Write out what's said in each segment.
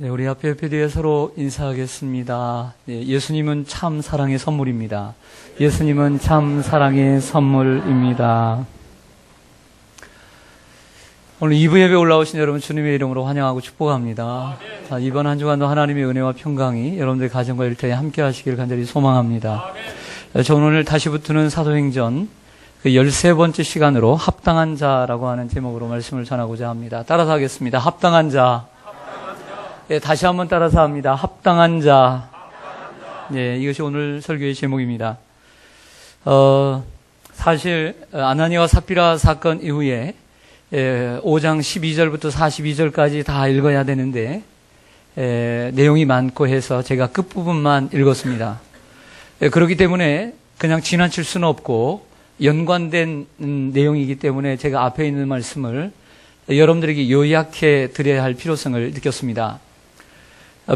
네, 우리 앞에 뒤에 서로 인사하겠습니다. 네, 예수님은 참 사랑의 선물입니다. 예수님은 참 사랑의 선물입니다. 오늘 2부 예배 올라오신 여러분 주님의 이름으로 환영하고 축복합니다. 자, 이번 한 주간도 하나님의 은혜와 평강이 여러분들 가정과 일터에 함께 하시길 간절히 소망합니다. 저 오늘 다시 붙는 사도행전 그 13번째 시간으로 합당한 자라고 하는 제목으로 말씀을 전하고자 합니다. 따라서 하겠습니다. 합당한 자. 네, 다시 한번 따라서 합니다. 합당한 자. 네, 이것이 오늘 설교의 제목입니다. 사실 아나니아와 삽비라 사건 이후에 5장 12절부터 42절까지 다 읽어야 되는데 내용이 많고 해서 제가 끝부분만 읽었습니다. 그렇기 때문에 그냥 지나칠 수는 없고 연관된 내용이기 때문에 제가 앞에 있는 말씀을 여러분들에게 요약해 드려야 할 필요성을 느꼈습니다.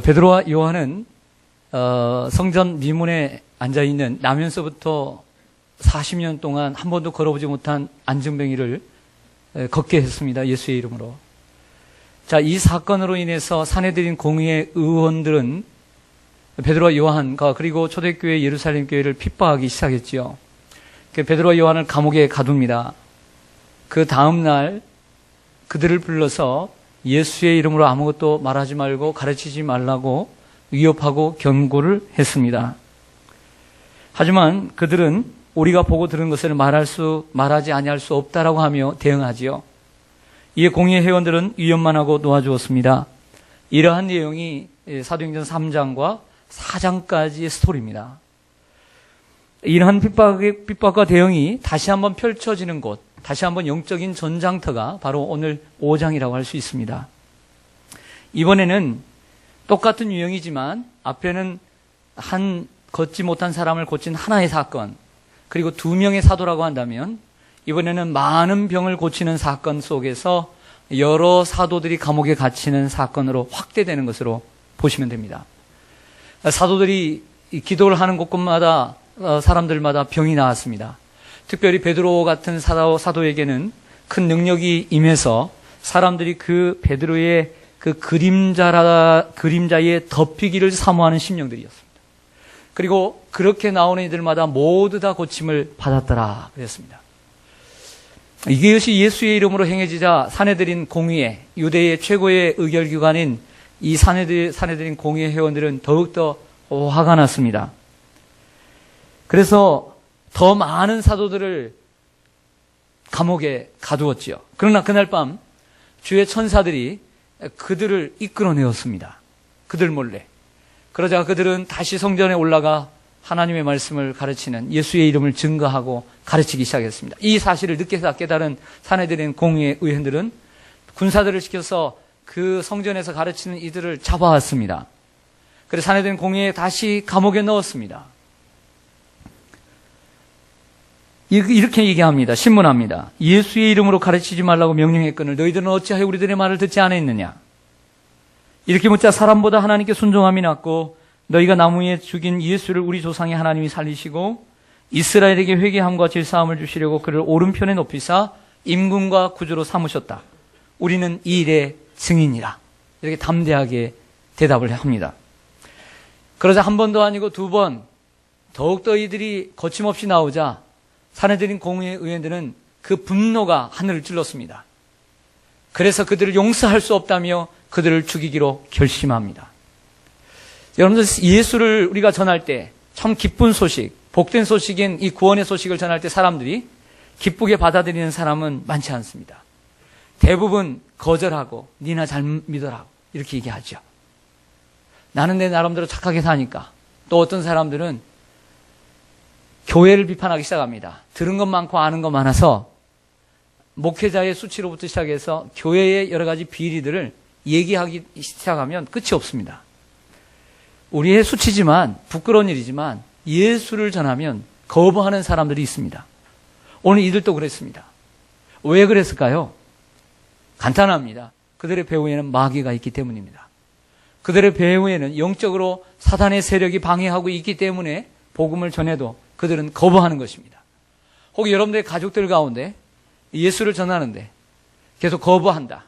베드로와 요한은 성전 미문에 앉아있는 나면서부터 40년 동안 한 번도 걸어보지 못한 안증뱅이를 걷게 했습니다. 예수의 이름으로. 자, 이 사건으로 인해서 사내들인 공의의 의원들은 베드로와 요한과 그리고 초대교회 예루살렘 교회를 핍박하기 시작했지요. 베드로와 요한을 감옥에 가둡니다. 그 다음 날 그들을 불러서 예수의 이름으로 아무것도 말하지 말고 가르치지 말라고 위협하고 경고를 했습니다. 하지만 그들은 우리가 보고 들은 것을 말하지 아니할 수 없다라고 하며 대응하지요. 이에 공의회 회원들은 위협만 하고 놓아주었습니다. 이러한 내용이 사도행전 3장과 4장까지의 스토리입니다. 이러한 핍박과 대응이 다시 한번 펼쳐지는 곳, 다시 한번 영적인 전장터가 바로 오늘 5장이라고 할 수 있습니다. 이번에는 똑같은 유형이지만 앞에는 한 걷지 못한 사람을 고친 하나의 사건, 그리고 2명의 사도라고 한다면 이번에는 많은 병을 고치는 사건 속에서 여러 사도들이 감옥에 갇히는 사건으로 확대되는 것으로 보시면 됩니다. 사도들이 기도를 하는 곳곳마다 사람들마다 병이 나왔습니다. 특별히 베드로 같은 사도에게는 큰 능력이 임해서 사람들이 그 베드로의 그 그림자에 덮이기를 사모하는 심령들이었습니다. 그리고 그렇게 나오는 이들마다 모두 다 고침을 받았더라 그랬습니다. 이것이 예수의 이름으로 행해지자 사내들인 공의회, 유대의 최고의 의결기관인 이 사내들인 공의회 회원들은 더욱더 화가 났습니다. 그래서 더 많은 사도들을 감옥에 가두었지요. 그러나 그날 밤 주의 천사들이 그들을 이끌어내었습니다. 그들 몰래. 그러자 그들은 다시 성전에 올라가 하나님의 말씀을 가르치는 예수의 이름을 증거하고 가르치기 시작했습니다. 이 사실을 늦게 깨달은 사내들인 공의회 의원들은 군사들을 시켜서 그 성전에서 가르치는 이들을 잡아왔습니다. 그래서 사내들인 공의회에 다시 감옥에 넣었습니다. 이렇게 얘기합니다. 신문합니다. 예수의 이름으로 가르치지 말라고 명령했거늘 너희들은 어찌하여 우리들의 말을 듣지 않았느냐. 이렇게 묻자 사람보다 하나님께 순종함이 낫고 너희가 나무에 죽인 예수를 우리 조상의 하나님이 살리시고 이스라엘에게 회개함과 질사함을 주시려고 그를 오른편에 높이사 임금과 구주로 삼으셨다. 우리는 이 일의 증인이라. 이렇게 담대하게 대답을 합니다. 그러자 한 번도 아니고 2번 더욱더 이들이 거침없이 나오자 사내들인 공의회 의원들은 그 분노가 하늘을 찔렀습니다. 그래서 그들을 용서할 수 없다며 그들을 죽이기로 결심합니다. 여러분들 예수를 우리가 전할 때 참 기쁜 소식, 복된 소식인 이 구원의 소식을 전할 때 사람들이 기쁘게 받아들이는 사람은 많지 않습니다. 대부분 거절하고 니나 잘 믿어라 이렇게 얘기하죠. 나는 내 나름대로 착하게 사니까. 또 어떤 사람들은 교회를 비판하기 시작합니다. 들은 것 많고 아는 것 많아서 목회자의 수치로부터 시작해서 교회의 여러 가지 비리들을 얘기하기 시작하면 끝이 없습니다. 우리의 수치지만 부끄러운 일이지만 예수를 전하면 거부하는 사람들이 있습니다. 오늘 이들도 그랬습니다. 왜 그랬을까요? 간단합니다. 그들의 배후에는 마귀가 있기 때문입니다. 그들의 배후에는 영적으로 사단의 세력이 방해하고 있기 때문에 복음을 전해도 그들은 거부하는 것입니다. 혹 여러분들의 가족들 가운데 예수를 전하는데 계속 거부한다.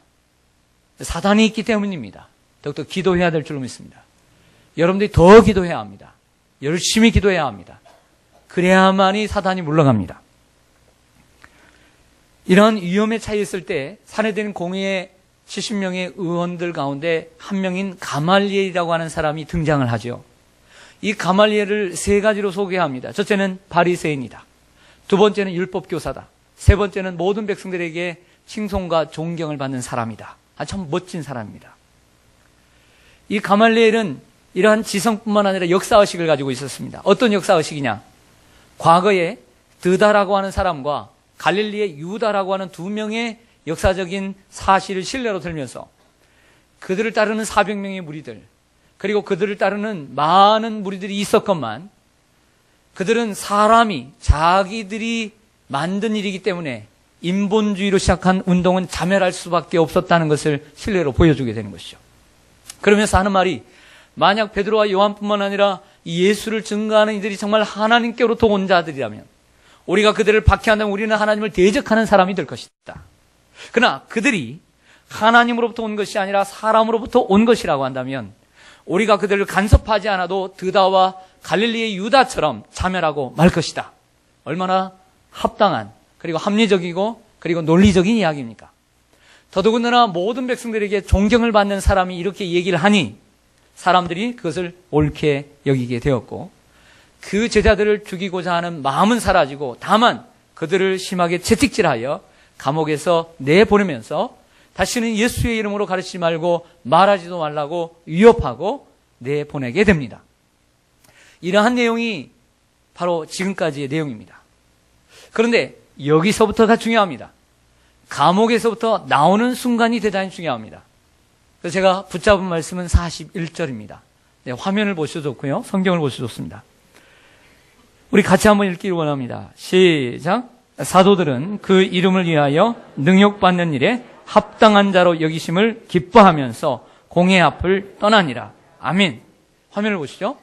사단이 있기 때문입니다. 더욱더 기도해야 될 줄로 믿습니다. 여러분들이 더 기도해야 합니다. 열심히 기도해야 합니다. 그래야만이 사단이 물러갑니다. 이런 위험에 처해 있을 때 산헤드린 공의회 70명의 의원들 가운데 한 명인 가말리엘이라고 하는 사람이 등장을 하죠. 이 가말리엘을 세 가지로 소개합니다. 첫째는 바리새인이다. 두 번째는 율법교사다. 세 번째는 모든 백성들에게 칭송과 존경을 받는 사람이다. 참 멋진 사람입니다. 이 가말리엘은 이러한 지성뿐만 아니라 역사의식을 가지고 있었습니다. 어떤 역사의식이냐? 과거에 드다라고 하는 사람과 갈릴리의 유다라고 하는 두 명의 역사적인 사실을 신뢰로 들면서 그들을 따르는 400명의 무리들, 그리고 그들을 따르는 많은 무리들이 있었건만 그들은 사람이 자기들이 만든 일이기 때문에 인본주의로 시작한 운동은 자멸할 수밖에 없었다는 것을 신뢰로 보여주게 되는 것이죠. 그러면서 하는 말이, 만약 베드로와 요한뿐만 아니라 예수를 증거하는 이들이 정말 하나님께로부터 온 자들이라면 우리가 그들을 박해한다면 우리는 하나님을 대적하는 사람이 될 것이다. 그러나 그들이 하나님으로부터 온 것이 아니라 사람으로부터 온 것이라고 한다면 우리가 그들을 간섭하지 않아도 드다와 갈릴리의 유다처럼 자멸하고 말 것이다. 얼마나 합당한, 그리고 합리적이고 그리고 논리적인 이야기입니까? 더더군다나 모든 백성들에게 존경을 받는 사람이 이렇게 얘기를 하니 사람들이 그것을 옳게 여기게 되었고, 그 제자들을 죽이고자 하는 마음은 사라지고 다만 그들을 심하게 채찍질하여 감옥에서 내보내면서 다시는 예수의 이름으로 가르치지 말고 말하지도 말라고 위협하고 내보내게 됩니다. 이러한 내용이 바로 지금까지의 내용입니다. 그런데 여기서부터가 중요합니다. 감옥에서부터 나오는 순간이 대단히 중요합니다. 그래서 제가 붙잡은 말씀은 41절입니다. 네, 화면을 보셔도 좋고요. 성경을 보셔도 좋습니다. 우리 같이 한번 읽기를 원합니다. 시작. 사도들은 그 이름을 위하여 능욕받는 일에 합당한 자로 여기심을 기뻐하면서 공회 앞을 떠나니라. 아멘. 화면을 보시죠.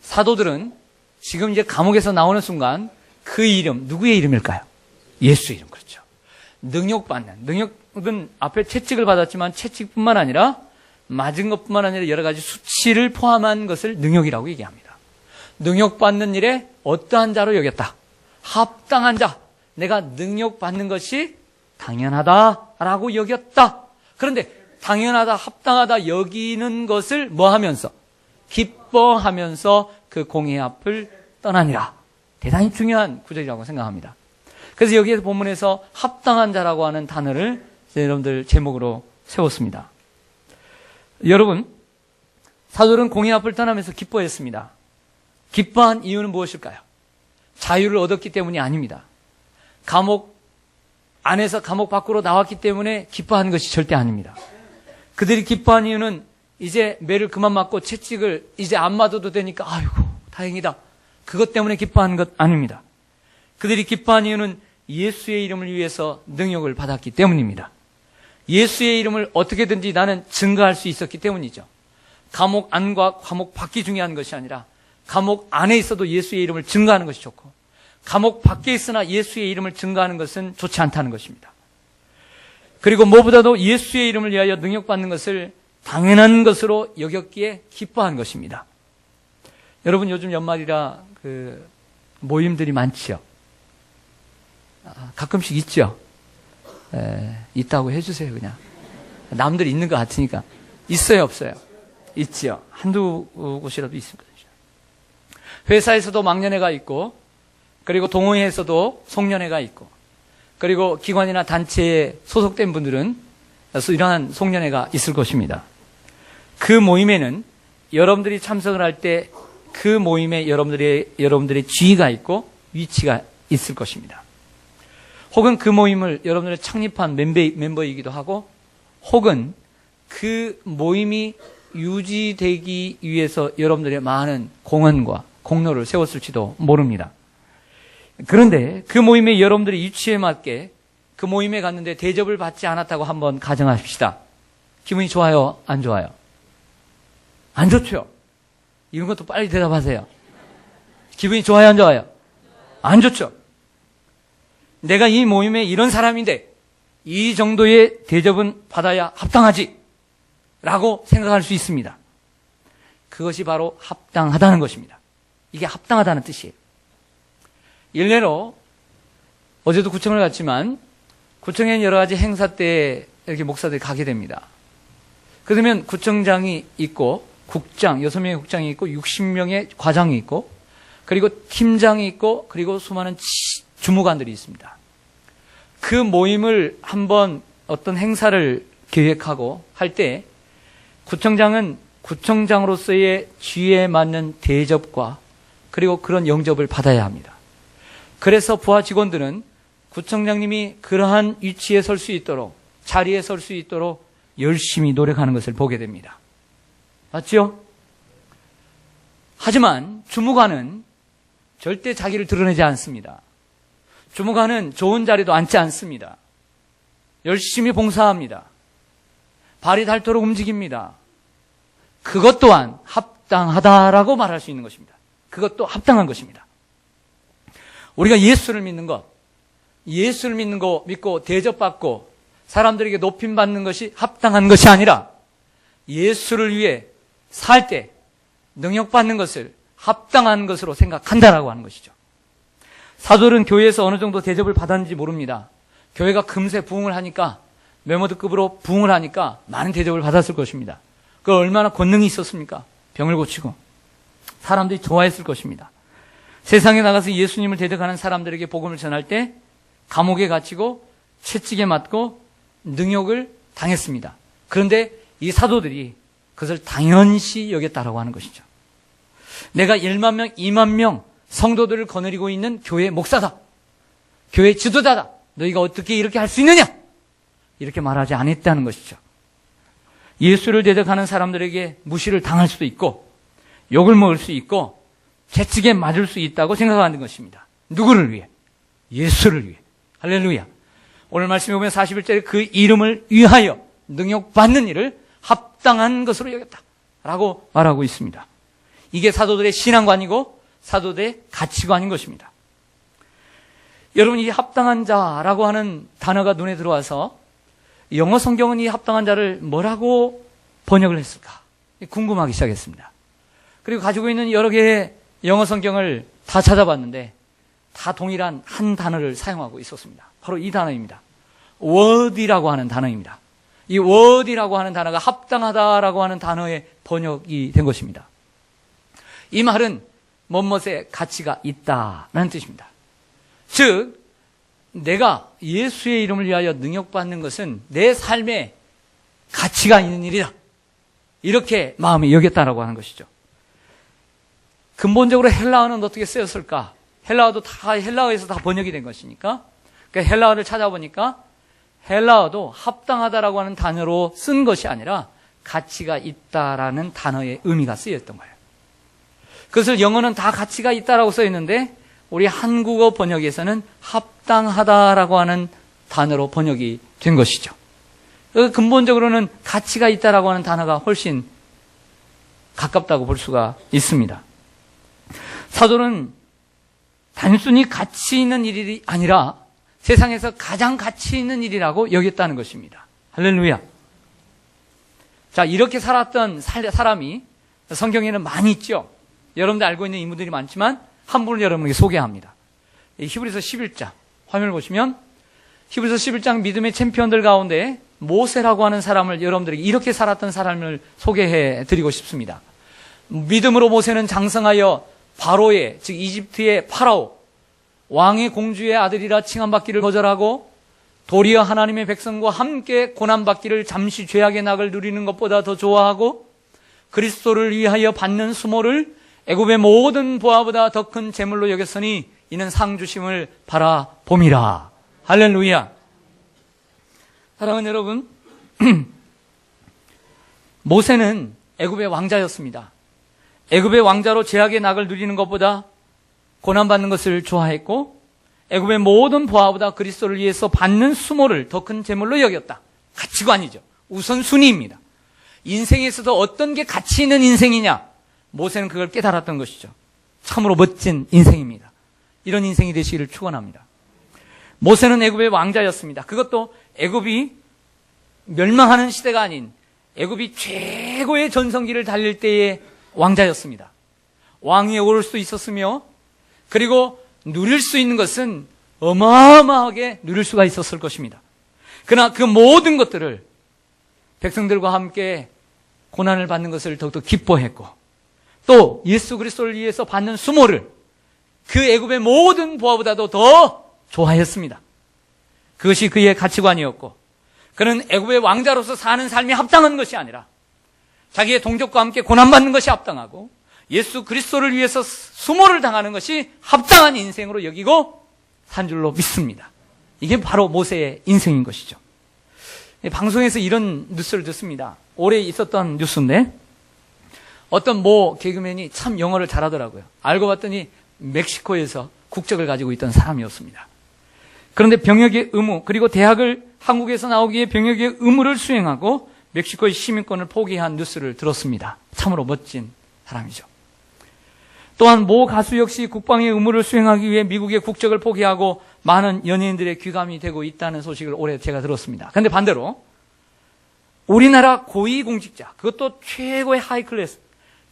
사도들은 지금 이제 감옥에서 나오는 순간 그 이름, 누구의 이름일까요? 예수의 이름. 그렇죠. 능욕은 앞에 채찍을 받았지만 채찍뿐만 아니라 맞은 것뿐만 아니라 여러 가지 수치를 포함한 것을 능욕이라고 얘기합니다. 능욕받는 일에 어떠한 자로 여겼다. 합당한 자. 내가 능욕받는 것이 당연하다라고 여겼다. 그런데 당연하다, 합당하다 여기는 것을 뭐 하면서? 기뻐하면서 그 공회 앞을 떠나니라. 대단히 중요한 구절이라고 생각합니다. 그래서 여기에서 본문에서 합당한 자라고 하는 단어를 여러분들 제목으로 세웠습니다. 여러분, 사도들은 공회 앞을 떠나면서 기뻐했습니다. 기뻐한 이유는 무엇일까요? 자유를 얻었기 때문이 아닙니다. 감옥 안에서 감옥 밖으로 나왔기 때문에 기뻐한 것이 절대 아닙니다. 그들이 기뻐한 이유는 이제 매를 그만 맞고 채찍을 이제 안 맞아도 되니까 아이고 다행이다. 그것 때문에 기뻐하는 것 아닙니다. 그들이 기뻐한 이유는 예수의 이름을 위해서 능욕을 받았기 때문입니다. 예수의 이름을 어떻게든지 나는 증거할 수 있었기 때문이죠. 감옥 안과 감옥 밖이 중요한 것이 아니라 감옥 안에 있어도 예수의 이름을 증거하는 것이 좋고 감옥 밖에 있으나 예수의 이름을 증거하는 것은 좋지 않다는 것입니다. 그리고 무엇보다도 예수의 이름을 위하여 능욕받는 것을 당연한 것으로 여겼기에 기뻐한 것입니다. 여러분, 요즘 연말이라 모임들이 많지요. 가끔씩 있죠. 있다고 해주세요. 그냥 남들 있는 것 같으니까. 있어요, 없어요? 있지요. 한두 곳이라도 있습니다. 회사에서도 막년회가 있고, 그리고 동호회에서도 송년회가 있고, 그리고 기관이나 단체에 소속된 분들은 이러한 송년회가 있을 것입니다. 그 모임에는 여러분들이 참석을 할 때 그 모임에 여러분들의 지위가 있고 위치가 있을 것입니다. 혹은 그 모임을 여러분들이 창립한 멤버이기도 하고, 혹은 그 모임이 유지되기 위해서 여러분들의 많은 공헌과 공로를 세웠을지도 모릅니다. 그런데 그 모임에 여러분들의 위치에 맞게 그 모임에 갔는데 대접을 받지 않았다고 한번 가정합시다. 기분이 좋아요? 안 좋아요? 안 좋죠? 이런 것도 빨리 대답하세요. 기분이 좋아요? 안 좋아요? 안 좋죠? 내가 이 모임에 이런 사람인데 이 정도의 대접은 받아야 합당하지. 라고 생각할 수 있습니다. 그것이 바로 합당하다는 것입니다. 이게 합당하다는 뜻이에요. 일례로 어제도 구청을 갔지만 구청에 여러 가지 행사 때 이렇게 목사들이 가게 됩니다. 그러면 구청장이 있고 국장, 6명의 국장이 있고 60명의 과장이 있고 그리고 팀장이 있고 그리고 수많은 주무관들이 있습니다. 그 모임을 한번 어떤 행사를 계획하고 할 때 구청장은 구청장으로서의 지위에 맞는 대접과 그리고 그런 영접을 받아야 합니다. 그래서 부하 직원들은 구청장님이 그러한 위치에 설 수 있도록 자리에 설 수 있도록 열심히 노력하는 것을 보게 됩니다. 맞죠? 하지만 주무관은 절대 자기를 드러내지 않습니다. 주무관은 좋은 자리도 앉지 않습니다. 열심히 봉사합니다. 발이 닳도록 움직입니다. 그것 또한 합당하다라고 말할 수 있는 것입니다. 그것도 합당한 것입니다. 우리가 예수를 믿는 것, 예수를 믿는 거 믿고 대접받고 사람들에게 높임받는 것이 합당한 것이 아니라 예수를 위해 살 때 능력받는 것을 합당한 것으로 생각한다라고 하는 것이죠. 사도들은 교회에서 어느 정도 대접을 받았는지 모릅니다. 교회가 금세 부흥을 하니까 메모드급으로 부흥을 하니까 많은 대접을 받았을 것입니다. 그 얼마나 권능이 있었습니까? 병을 고치고 사람들이 좋아했을 것입니다. 세상에 나가서 예수님을 대적하는 사람들에게 복음을 전할 때 감옥에 갇히고 채찍에 맞고 능욕을 당했습니다. 그런데 이 사도들이 그것을 당연시 여겼다라고 하는 것이죠. 내가 1만 명, 2만 명 성도들을 거느리고 있는 교회 목사다. 교회 지도자다. 너희가 어떻게 이렇게 할 수 있느냐? 이렇게 말하지 않았다는 것이죠. 예수를 대적하는 사람들에게 무시를 당할 수도 있고 욕을 먹을 수 있고 채찍에 맞을 수 있다고 생각하는 것입니다. 누구를 위해? 예수를 위해. 할렐루야. 오늘 말씀에 보면 41절에 그 이름을 위하여 능욕받는 일을 합당한 것으로 여겼다라고 말하고 있습니다. 이게 사도들의 신앙관이고 사도들의 가치관인 것입니다. 여러분, 이 합당한 자라고 하는 단어가 눈에 들어와서 영어 성경은 이 합당한 자를 뭐라고 번역을 했을까? 궁금하기 시작했습니다. 그리고 가지고 있는 여러 개의 영어 성경을 다 찾아봤는데 다 동일한 한 단어를 사용하고 있었습니다. 바로 이 단어입니다. worthy라고 하는 단어입니다. 이 worthy라고 하는 단어가 합당하다라고 하는 단어의 번역이 된 것입니다. 이 말은 뭐뭇의 가치가 있다라는 뜻입니다. 즉, 내가 예수의 이름을 위하여 능욕받는 것은 내 삶에 가치가 있는 일이다. 이렇게 마음에 여겼다라고 하는 것이죠. 근본적으로 헬라어는 어떻게 쓰였을까? 헬라어도 다 헬라어에서 다 번역이 된 것이니까. 그러니까 헬라어를 찾아보니까 헬라어도 합당하다라고 하는 단어로 쓴 것이 아니라 가치가 있다라는 단어의 의미가 쓰였던 거예요. 그것을 영어는 다 가치가 있다라고 써 있는데 우리 한국어 번역에서는 합당하다라고 하는 단어로 번역이 된 것이죠. 근본적으로는 가치가 있다라고 하는 단어가 훨씬 가깝다고 볼 수가 있습니다. 사도는 단순히 가치 있는 일이 아니라 세상에서 가장 가치 있는 일이라고 여겼다는 것입니다. 할렐루야. 자, 이렇게 살았던 사람이 성경에는 많이 있죠. 여러분들 알고 있는 인물들이 많지만 한 분을 여러분에게 소개합니다. 히브리서 11장 화면을 보시면 히브리서 11장 믿음의 챔피언들 가운데 모세라고 하는 사람을 여러분들에게 이렇게 살았던 사람을 소개해 드리고 싶습니다. 믿음으로 모세는 장성하여 바로의, 즉 이집트의 파라오 왕의 공주의 아들이라 칭함받기를 거절하고 도리어 하나님의 백성과 함께 고난받기를 잠시 죄악의 낙을 누리는 것보다 더 좋아하고 그리스도를 위하여 받는 수모를 애굽의 모든 보화보다 더 큰 재물로 여겼으니 이는 상 주심을 바라봄이라. 할렐루야. 사랑하는 여러분, 모세는 애굽의 왕자였습니다. 애굽의 왕자로 죄악의 낙을 누리는 것보다 고난받는 것을 좋아했고 애굽의 모든 보화보다 그리스도를 위해서 받는 수모를 더 큰 재물로 여겼다. 가치관이죠. 우선순위입니다. 인생에서도 어떤 게 가치 있는 인생이냐? 모세는 그걸 깨달았던 것이죠. 참으로 멋진 인생입니다. 이런 인생이 되시기를 축원합니다. 모세는 애굽의 왕자였습니다. 그것도 애굽이 멸망하는 시대가 아닌 애굽이 최고의 전성기를 달릴 때의 왕자였습니다. 왕위에 오를 수 있었으며, 그리고 누릴 수 있는 것은 어마어마하게 누릴 수가 있었을 것입니다. 그러나 그 모든 것들을 백성들과 함께 고난을 받는 것을 더욱더 기뻐했고, 또 예수 그리스도를 위해서 받는 수모를 그 애굽의 모든 보화보다도 더 좋아했습니다. 그것이 그의 가치관이었고, 그는 애굽의 왕자로서 사는 삶이 합당한 것이 아니라 자기의 동족과 함께 고난받는 것이 합당하고 예수 그리스도를 위해서 수모를 당하는 것이 합당한 인생으로 여기고 산 줄로 믿습니다. 이게 바로 모세의 인생인 것이죠. 방송에서 이런 뉴스를 듣습니다. 올해 있었던 뉴스인데 어떤 모 개그맨이 참 영어를 잘하더라고요. 알고 봤더니 멕시코에서 국적을 가지고 있던 사람이었습니다. 그런데 병역의 의무, 그리고 대학을 한국에서 나오기에 병역의 의무를 수행하고 멕시코의 시민권을 포기한 뉴스를 들었습니다. 참으로 멋진 사람이죠. 또한 모 가수 역시 국방의 의무를 수행하기 위해 미국의 국적을 포기하고 많은 연예인들의 귀감이 되고 있다는 소식을 올해 제가 들었습니다. 그런데 반대로 우리나라 고위공직자, 그것도 최고의 하이클래스,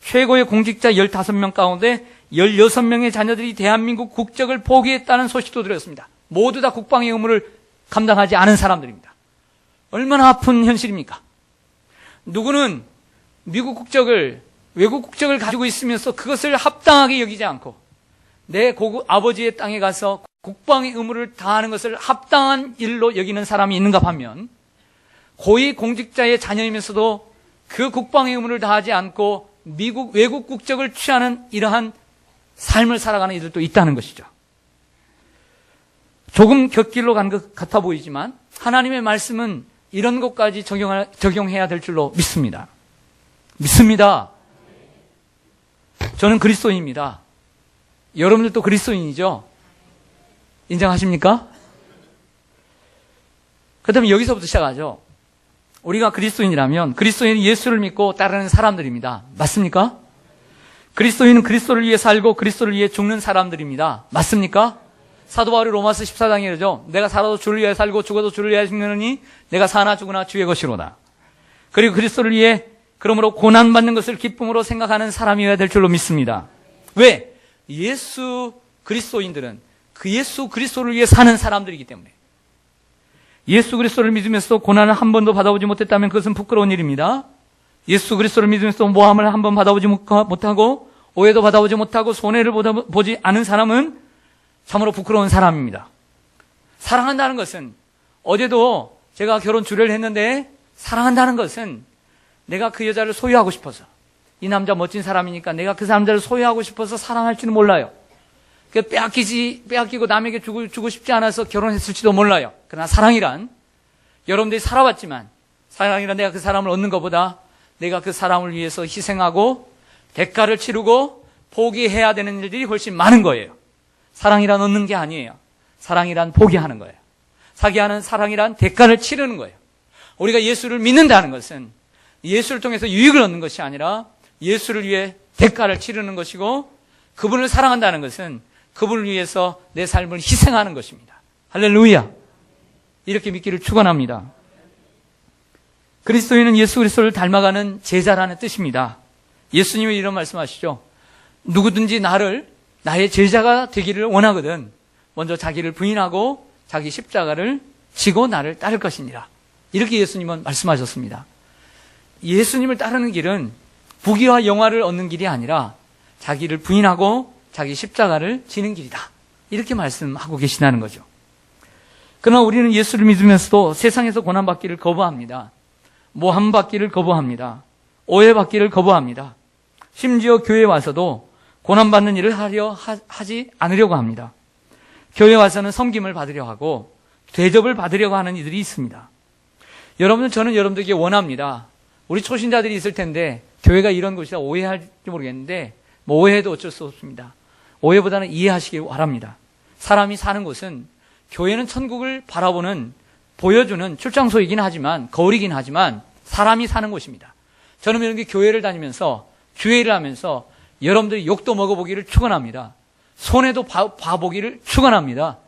최고의 공직자 15명 가운데 16명의 자녀들이 대한민국 국적을 포기했다는 소식도 들었습니다. 모두 다 국방의 의무를 감당하지 않은 사람들입니다. 얼마나 아픈 현실입니까? 누구는 미국 국적을, 외국 국적을 가지고 있으면서 그것을 합당하게 여기지 않고 내 아버지의 땅에 가서 국방의 의무를 다하는 것을 합당한 일로 여기는 사람이 있는가 하면, 고위 공직자의 자녀이면서도 그 국방의 의무를 다하지 않고 미국 외국 국적을 취하는 이러한 삶을 살아가는 이들도 있다는 것이죠. 조금 곁길로 간 것 같아 보이지만 하나님의 말씀은 이런 것까지 적용해야 될 줄로 믿습니다. 믿습니다. 저는 그리스도인입니다. 여러분들도 그리스도인이죠? 인정하십니까? 그렇다면 여기서부터 시작하죠. 우리가 그리스도인이라면 그리스도인은 예수를 믿고 따르는 사람들입니다. 맞습니까? 그리스도인은 그리스도를 위해 살고 그리스도를 위해 죽는 사람들입니다. 맞습니까? 사도 바울이 로마서 14장에 이러죠. 내가 살아도 주를 위해 살고 죽어도 주를 위해 죽느니 내가 사나 죽으나 주의 것이로다. 그리고 그리스도를 위해 그러므로 고난받는 것을 기쁨으로 생각하는 사람이어야 될 줄로 믿습니다. 왜? 예수 그리스도인들은 그 예수 그리스도를 위해 사는 사람들이기 때문에. 예수 그리스도를 믿으면서도 고난을 한 번도 받아보지 못했다면 그것은 부끄러운 일입니다. 예수 그리스도를 믿으면서도 모함을 한 번 받아보지 못하고 오해도 받아보지 못하고 손해를 보지 않은 사람은 참으로 부끄러운 사람입니다. 사랑한다는 것은, 어제도 제가 결혼 주례를 했는데, 사랑한다는 것은 내가 그 여자를 소유하고 싶어서, 이 남자 멋진 사람이니까 내가 그 남자를 소유하고 싶어서 사랑할지는 몰라요. 빼앗기고 남에게 주고 싶지 않아서 결혼했을지도 몰라요. 그러나 사랑이란, 여러분들이 살아왔지만, 사랑이란 내가 그 사람을 얻는 것보다 내가 그 사람을 위해서 희생하고 대가를 치르고 포기해야 되는 일들이 훨씬 많은 거예요. 사랑이란 얻는 게 아니에요. 사랑이란 포기하는 거예요. 사랑이란 대가를 치르는 거예요. 우리가 예수를 믿는다는 것은 예수를 통해서 유익을 얻는 것이 아니라 예수를 위해 대가를 치르는 것이고, 그분을 사랑한다는 것은 그분을 위해서 내 삶을 희생하는 것입니다. 할렐루야. 이렇게 믿기를 축원합니다. 그리스도인은 예수 그리스도를 닮아가는 제자라는 뜻입니다. 예수님이 이런 말씀하시죠. 누구든지 나의 제자가 되기를 원하거든 먼저 자기를 부인하고 자기 십자가를 지고 나를 따를 것이니라. 이렇게 예수님은 말씀하셨습니다. 예수님을 따르는 길은 부귀와 영화를 얻는 길이 아니라 자기를 부인하고 자기 십자가를 지는 길이다. 이렇게 말씀하고 계시다는 거죠. 그러나 우리는 예수를 믿으면서도 세상에서 고난받기를 거부합니다. 모함받기를 거부합니다. 오해받기를 거부합니다. 심지어 교회에 와서도 고난받는 일을 하지 않으려고 합니다. 교회에 와서는 섬김을 받으려 하고 대접을 받으려고 하는 이들이 있습니다. 여러분, 저는 여러분들에게 원합니다. 우리 초신자들이 있을 텐데 교회가 이런 곳이라 오해할지 모르겠는데 오해해도 어쩔 수 없습니다. 오해보다는 이해하시길 바랍니다. 사람이 사는 곳은, 교회는 천국을 바라보는, 보여주는 출장소이긴 하지만, 거울이긴 하지만 사람이 사는 곳입니다. 저는 이렇게 교회를 다니면서 주회를 하면서 여러분들이 욕도 먹어보기를 축원합니다. 손해도 봐보기를 축원합니다.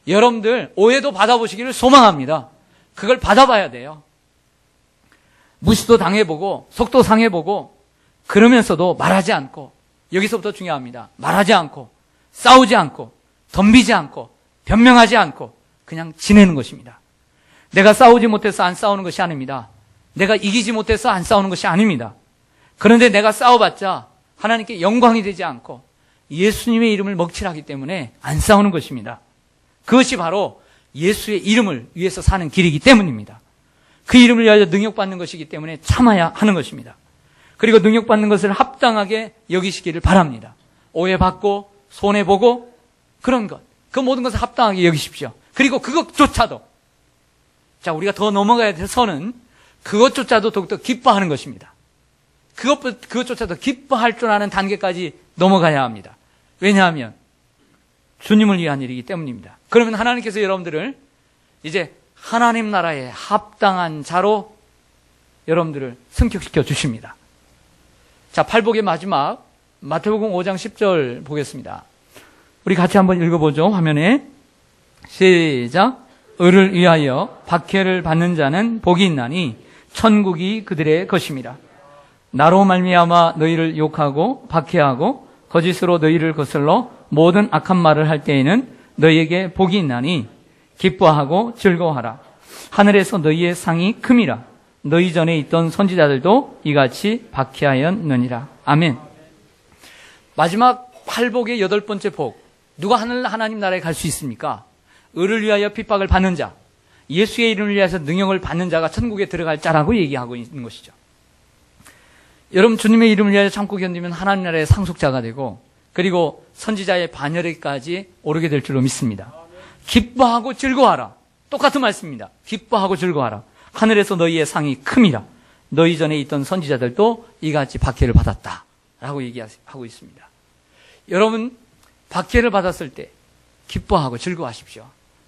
여러분들 오해도 받아보시기를 소망합니다. 그걸 받아봐야 돼요. 무시도 당해보고 속도 상해보고 그러면서도 말하지 않고, 여기서부터 중요합니다. 말하지 않고 싸우지 않고 덤비지 않고 변명하지 않고 그냥 지내는 것입니다. 내가 싸우지 못해서 안 싸우는 것이 아닙니다. 내가 이기지 못해서 안 싸우는 것이 아닙니다. 그런데 내가 싸워봤자 하나님께 영광이 되지 않고 예수님의 이름을 먹칠하기 때문에 안 싸우는 것입니다. 그것이 바로 예수의 이름을 위해서 사는 길이기 때문입니다. 그 이름을 위하여 능력받는 것이기 때문에 참아야 하는 것입니다. 그리고 능력받는 것을 합당하게 여기시기를 바랍니다. 오해받고 손해보고 그런 것, 그 모든 것을 합당하게 여기십시오. 그리고 그것조차도, 자, 우리가 더 넘어가야 될 선은 그것조차도 더욱더 기뻐하는 것입니다. 그것조차도 기뻐할 줄 아는 단계까지 넘어가야 합니다. 왜냐하면 주님을 위한 일이기 때문입니다. 그러면 하나님께서 여러분들을 이제 하나님 나라에 합당한 자로 여러분들을 승격시켜 주십니다. 자, 팔복의 마지막 마태복음 5장 10절 보겠습니다. 우리 같이 한번 읽어보죠. 화면에 시작. 의를 위하여 박해를 받는 자는 복이 있나니 천국이 그들의 것입니다. 나로 말미암아 너희를 욕하고 박해하고 거짓으로 너희를 거슬러 모든 악한 말을 할 때에는 너희에게 복이 있나니 기뻐하고 즐거워하라. 하늘에서 너희의 상이 큼이라. 너희 전에 있던 선지자들도 이같이 박해하였느니라. 아멘. 마지막 팔복의 8번째 복. 누가 하나님 나라에 갈 수 있습니까? 의를 위하여 핍박을 받는 자, 예수의 이름을 위해서 능력을 받는 자가 천국에 들어갈 자라고 얘기하고 있는 것이죠. 여러분, 주님의 이름을 위하여 참고 견디면 하나님 나라의 상속자가 되고, 그리고 선지자의 반열에까지 오르게 될 줄로 믿습니다. 기뻐하고 즐거워하라. 똑같은 말씀입니다. 기뻐하고 즐거워하라. 하늘에서 너희의 상이 큼이라. 너희 전에 있던 선지자들도 이같이 박해를 받았다 라고 얘기하고 있습니다. 여러분, 박해를 받았을 때 기뻐하고 즐거워하십시오.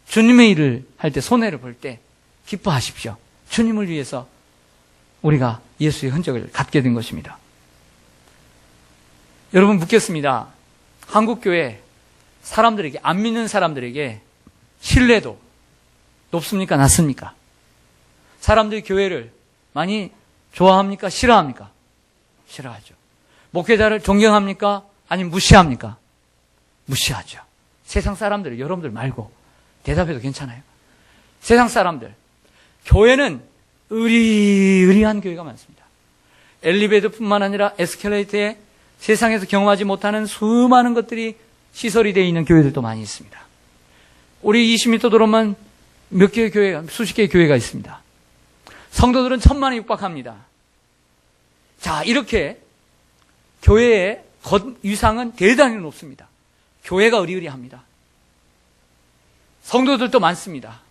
주님의 일을 할 때, 손해를 볼 때 기뻐하십시오. 주님을 위해서 우리가 예수의 흔적을 갖게 된 것입니다. 여러분, 묻겠습니다. 한국교회 사람들에게, 안 믿는 사람들에게 신뢰도 높습니까? 낮습니까? 사람들이 교회를 많이 좋아합니까? 싫어합니까? 싫어하죠. 목회자를 존경합니까? 아니면 무시합니까? 무시하죠. 세상 사람들, 여러분들 말고 대답해도 괜찮아요. 세상 사람들, 교회는 의리의리한 교회가 많습니다. 엘리베이터뿐만 아니라 에스컬레이터에 세상에서 경험하지 못하는 수많은 것들이 시설이 되어 있는 교회들도 많이 있습니다. 우리 20m 도로만 몇 개의 교회가, 수십 개의 교회가 있습니다. 성도들은 1000만에 육박합니다. 자, 이렇게 교회의 위상은 대단히 높습니다. 교회가 의리의리합니다. 성도들도 많습니다.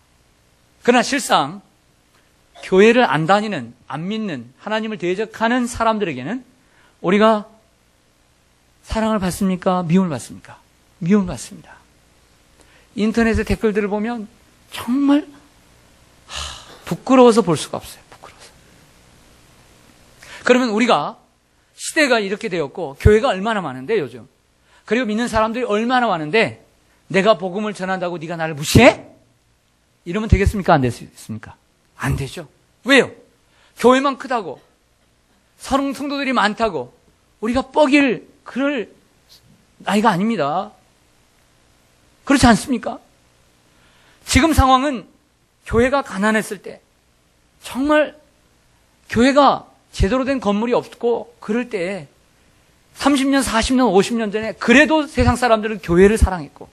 그러나 실상 교회를 안 다니는, 안 믿는, 하나님을 대적하는 사람들에게는 우리가 사랑을 받습니까? 미움을 받습니까? 미움을 받습니다. 인터넷의 댓글들을 보면 정말 부끄러워서 볼 수가 없어요. 부끄러워서. 그러면 우리가 시대가 이렇게 되었고 교회가 얼마나 많은데 요즘, 그리고 믿는 사람들이 얼마나 많은데 내가 복음을 전한다고 네가 나를 무시해? 이러면 되겠습니까? 안 되겠습니까? 안 되죠. 왜요? 교회만 크다고, 성도들이 많다고 우리가 뻐길 그럴 나이가 아닙니다. 그렇지 않습니까? 지금 상황은 교회가 가난했을 때, 정말 교회가 제대로 된 건물이 없고 그럴 때 30년, 40년, 50년 전에 그래도 세상 사람들은 교회를 사랑했고,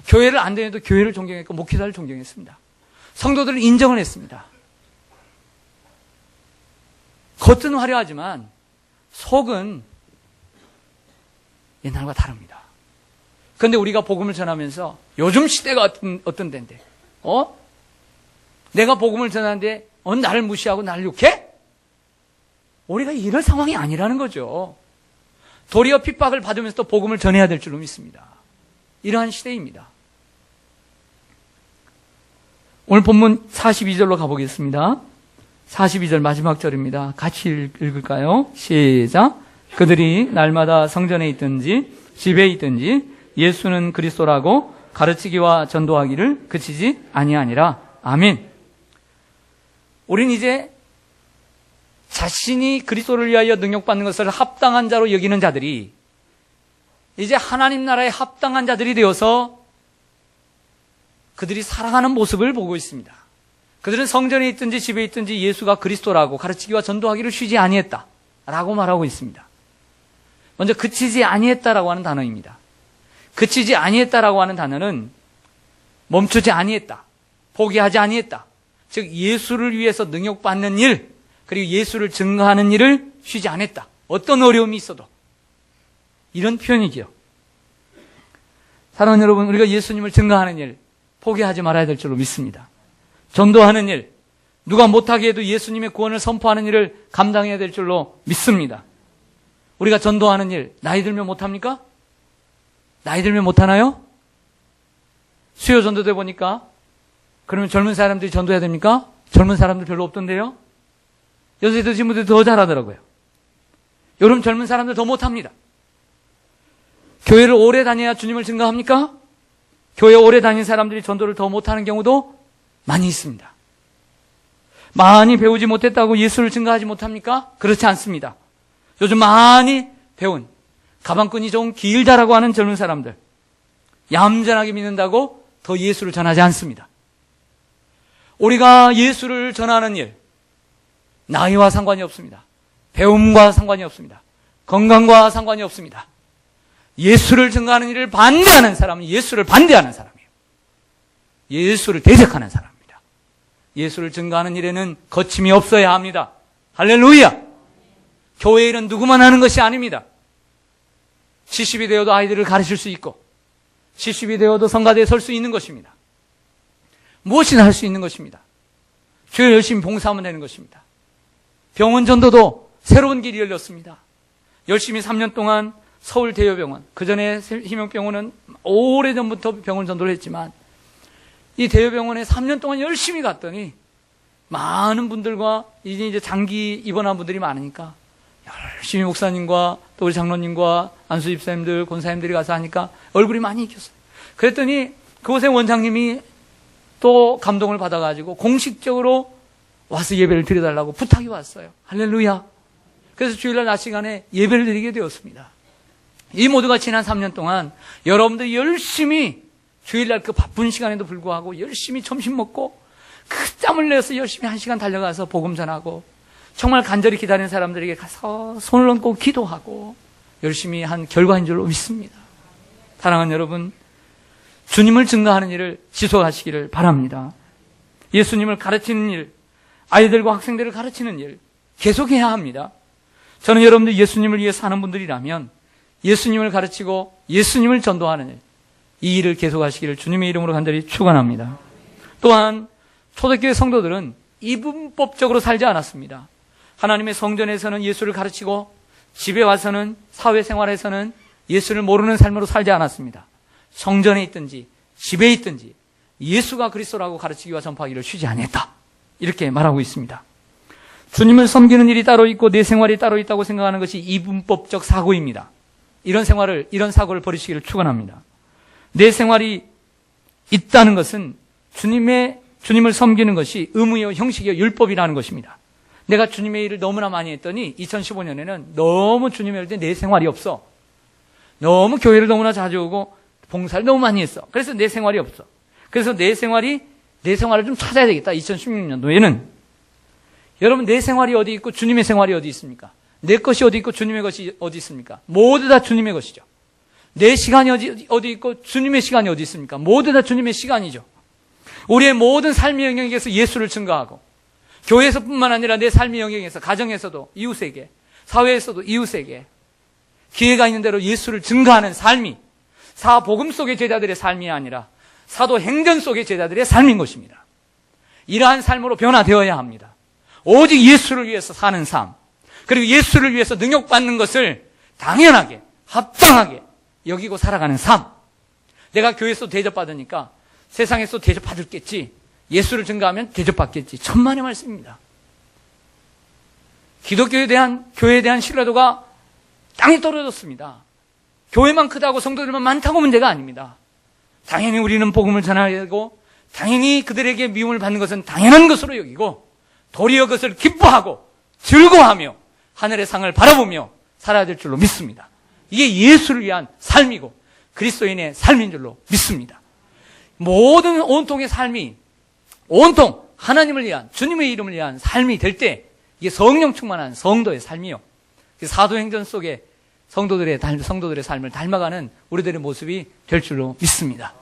교회를 안 다녀도 교회를 존경했고, 목회자를 존경했습니다. 성도들을 인정을 했습니다. 겉은 화려하지만 속은 옛날과 다릅니다. 그런데 우리가 복음을 전하면서 요즘 시대가 어떤 데인데, 내가 복음을 전하는데 나를 무시하고 나를 욕해? 우리가 이럴 상황이 아니라는 거죠. 도리어 핍박을 받으면서도 복음을 전해야 될 줄로 믿습니다. 이러한 시대입니다. 오늘 본문 42절로 가보겠습니다. 42절 마지막 절입니다. 같이 읽을까요? 시작. 그들이 날마다 성전에 있든지 집에 있든지 예수는 그리스도라고 가르치기와 전도하기를 그치지 아니하니라. 아멘. 우린 이제 자신이 그리스도를 위하여 능력받는 것을 합당한 자로 여기는 자들이 이제 하나님 나라에 합당한 자들이 되어서 그들이 살아가는 모습을 보고 있습니다. 그들은 성전에 있든지 집에 있든지 예수가 그리스도라고 가르치기와 전도하기를 쉬지 아니했다라고 말하고 있습니다. 먼저 그치지 아니했다라고 하는 단어입니다. 그치지 아니했다라고 하는 단어는 멈추지 아니했다, 포기하지 아니했다. 즉 예수를 위해서 능력받는 일, 그리고 예수를 증거하는 일을 쉬지 않았다. 어떤 어려움이 있어도. 이런 표현이지요. 사랑하는 여러분, 우리가 예수님을 증거하는 일 포기하지 말아야 될 줄로 믿습니다. 전도하는 일, 누가 못하게 해도 예수님의 구원을 선포하는 일을 감당해야 될 줄로 믿습니다. 우리가 전도하는 일, 나이 들면 못합니까? 나이 들면 못하나요? 수요 전도대 보니까 그러면 젊은 사람들이 전도해야 됩니까? 젊은 사람들 별로 없던데요? 요새 드신 분들이 더 잘하더라고요. 여러분 젊은 사람들 더 못합니다. 교회를 오래 다녀야 주님을 증거합니까? 교회 오래 다닌 사람들이 전도를 더 못하는 경우도 많이 있습니다. 많이 배우지 못했다고 예수를 증거하지 못합니까? 그렇지 않습니다. 요즘 많이 배운 가방끈이 좀 길다라고 하는 젊은 사람들, 얌전하게 믿는다고 더 예수를 전하지 않습니다. 우리가 예수를 전하는 일, 나이와 상관이 없습니다. 배움과 상관이 없습니다. 건강과 상관이 없습니다. 예수를 증거하는 일을 반대하는 사람은 예수를 반대하는 사람이에요. 예수를 대적하는 사람입니다. 예수를 증거하는 일에는 거침이 없어야 합니다. 할렐루야! 교회 일은 누구만 하는 것이 아닙니다. 70이 되어도 아이들을 가르칠 수 있고 70이 되어도 성가대에 설 수 있는 것입니다. 무엇이나 할 수 있는 것입니다. 교회 열심히 봉사하면 되는 것입니다. 병원 전도도 새로운 길이 열렸습니다. 열심히 3년 동안 서울 대여병원, 그 전에 희명병원은 오래전부터 병원 전도를 했지만 이 대여병원에 3년 동안 열심히 갔더니 많은 분들과 이제 장기 입원한 분들이 많으니까 열심히 목사님과 또 우리 장로님과 안수 집사님들, 권사님들이 가서 하니까 얼굴이 많이 익혔어요. 그랬더니 그곳의 원장님이 또 감동을 받아가지고 공식적으로 와서 예배를 드려달라고 부탁이 왔어요. 할렐루야. 그래서 주일날 낮 시간에 예배를 드리게 되었습니다. 이 모두가 지난 3년 동안 여러분들이 열심히 주일날 그 바쁜 시간에도 불구하고 열심히 점심 먹고 그 땀을 내서 열심히 1시간 달려가서 복음 전하고 정말 간절히 기다리는 사람들에게 가서 손을 얹고 기도하고 열심히 한 결과인 줄로 믿습니다. 사랑하는 여러분, 주님을 증거하는 일을 지속하시기를 바랍니다. 예수님을 가르치는 일, 아이들과 학생들을 가르치는 일 계속해야 합니다. 저는 여러분들 예수님을 위해 사는 분들이라면 예수님을 가르치고 예수님을 전도하는 일, 이 일을 계속하시기를 주님의 이름으로 간절히 축원합니다. 또한 초대교회 성도들은 이분법적으로 살지 않았습니다. 하나님의 성전에서는 예수를 가르치고 집에 와서는 사회생활에서는 예수를 모르는 삶으로 살지 않았습니다. 성전에 있든지 집에 있든지 예수가 그리스도라고 가르치기와 전파하기를 쉬지 않았다. 이렇게 말하고 있습니다. 주님을 섬기는 일이 따로 있고 내 생활이 따로 있다고 생각하는 것이 이분법적 사고입니다. 이런 사고를 버리시기를 축원합니다. 내 생활이 있다는 것은 주님을 섬기는 것이 의무요, 형식이요, 율법이라는 것입니다. 내가 주님의 일을 너무나 많이 했더니 2015년에는 너무 주님의 일 때 내 생활이 없어. 너무 교회를 너무나 자주 오고 봉사를 너무 많이 했어. 그래서 내 생활이 없어. 그래서 내 생활을 좀 찾아야 되겠다. 2016년도에는 여러분, 내 생활이 어디 있고 주님의 생활이 어디 있습니까? 내 것이 어디 있고 주님의 것이 어디 있습니까? 모두 다 주님의 것이죠. 내 시간이 어디 있고 주님의 시간이 어디 있습니까? 모두 다 주님의 시간이죠. 우리의 모든 삶의 영역에서 예수를 증거하고 교회에서뿐만 아니라 내 삶의 영역에서, 가정에서도 이웃에게, 사회에서도 이웃에게 기회가 있는 대로 예수를 증거하는 삶이 사복음 속의 제자들의 삶이 아니라 사도행전 속의 제자들의 삶인 것입니다. 이러한 삶으로 변화되어야 합니다. 오직 예수를 위해서 사는 삶, 그리고 예수를 위해서 능력받는 것을 당연하게, 합당하게 여기고 살아가는 삶. 내가 교회에서 대접받으니까 세상에서 대접받을겠지, 예수를 증거하면 대접받겠지. 천만의 말씀입니다. 기독교에 대한, 교회에 대한 신뢰도가 땅이 떨어졌습니다. 교회만 크다고 성도들만 많다고 문제가 아닙니다. 당연히 우리는 복음을 전해야 되고 당연히 그들에게 미움을 받는 것은 당연한 것으로 여기고 도리어 그것을 기뻐하고 즐거워하며 하늘의 상을 바라보며 살아야 될 줄로 믿습니다. 이게 예수를 위한 삶이고 그리스도인의 삶인 줄로 믿습니다. 모든 온통의 삶이 온통 하나님을 위한, 주님의 이름을 위한 삶이 될 때 이게 성령 충만한 성도의 삶이요. 사도행전 속에 성도들의 삶을 닮아가는 우리들의 모습이 될 줄로 믿습니다.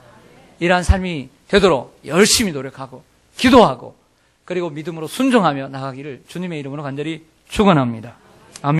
이러한 삶이 되도록 열심히 노력하고 기도하고 그리고 믿음으로 순종하며 나가기를 주님의 이름으로 간절히 축원합니다.